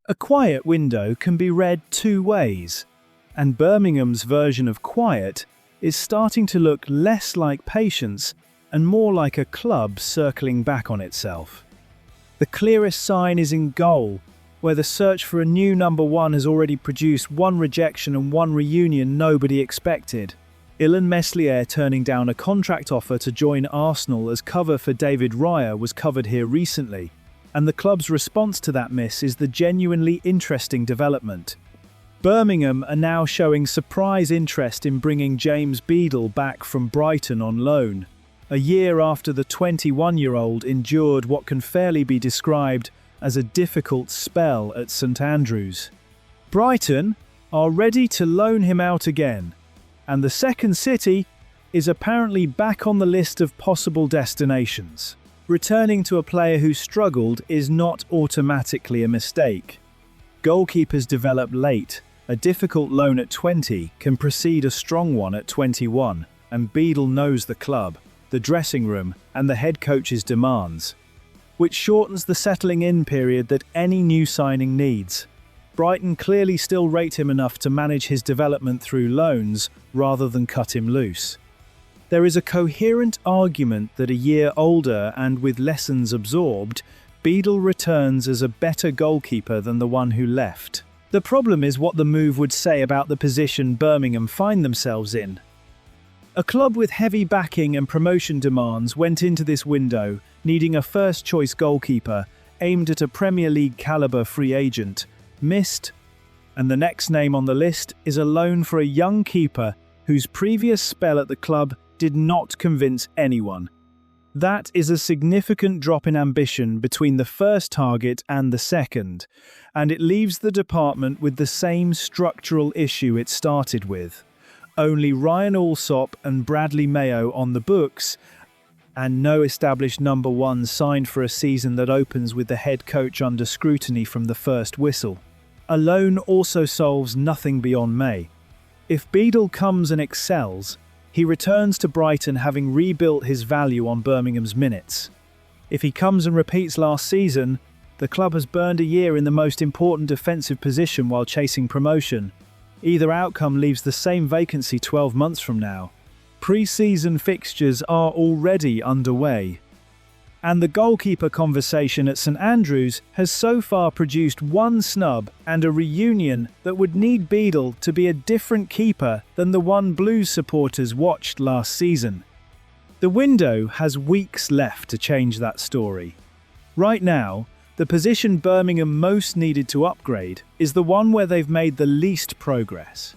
A quiet window can be read two ways, and Birmingham's version of quiet is starting to look less like patience and more like a club circling back on itself. The clearest sign is in goal, where the search for a new number one has already produced one rejection and one reunion nobody expected. Meslier turning down a contract offer to join Arsenal as cover for David Raya was covered here recently, and the club's response to that miss is the genuinely interesting development. Birmingham are now showing surprise interest in bringing James Beadle back from Brighton on loan, a year after the 21-year-old endured what can fairly be described as a difficult spell at St Andrews. Brighton are ready to loan him out again, and the second city is apparently back on the list of possible destinations. Returning to a player who struggled is not automatically a mistake. Goalkeepers develop late. A difficult loan at 20 can precede a strong one at 21, and Beadle knows the club, the dressing room, and the head coach's demands, which shortens the settling-in period that any new signing needs. Brighton clearly still rate him enough to manage his development through loans rather than cut him loose. There is a coherent argument that a year older and with lessons absorbed, Beadle returns as a better goalkeeper than the one who left. The problem is what the move would say about the position Birmingham find themselves in. A club with heavy backing and promotion demands went into this window needing a first-choice goalkeeper aimed at a Premier League caliber free agent, missed, and the next name on the list is a loan for a young keeper whose previous spell at the club did not convince anyone. That is a significant drop in ambition between the first target and the second, and it leaves the department with the same structural issue it started with. Only Ryan Allsop and Bradley Mayo on the books, and no established number one signed for a season that opens with the head coach under scrutiny from the first whistle. A loan also solves nothing beyond May. If Beadle comes and excels, he returns to Brighton having rebuilt his value on Birmingham's minutes. If he comes and repeats last season, the club has burned a year in the most important defensive position while chasing promotion. Either outcome leaves the same vacancy 12 months from now. Pre-season fixtures are already underway. And the goalkeeper conversation at St Andrews has so far produced one snub and a reunion that would need Beadle to be a different keeper than the one Blues supporters watched last season. The window has weeks left to change that story. Right now, the position Birmingham most needed to upgrade is the one where they've made the least progress.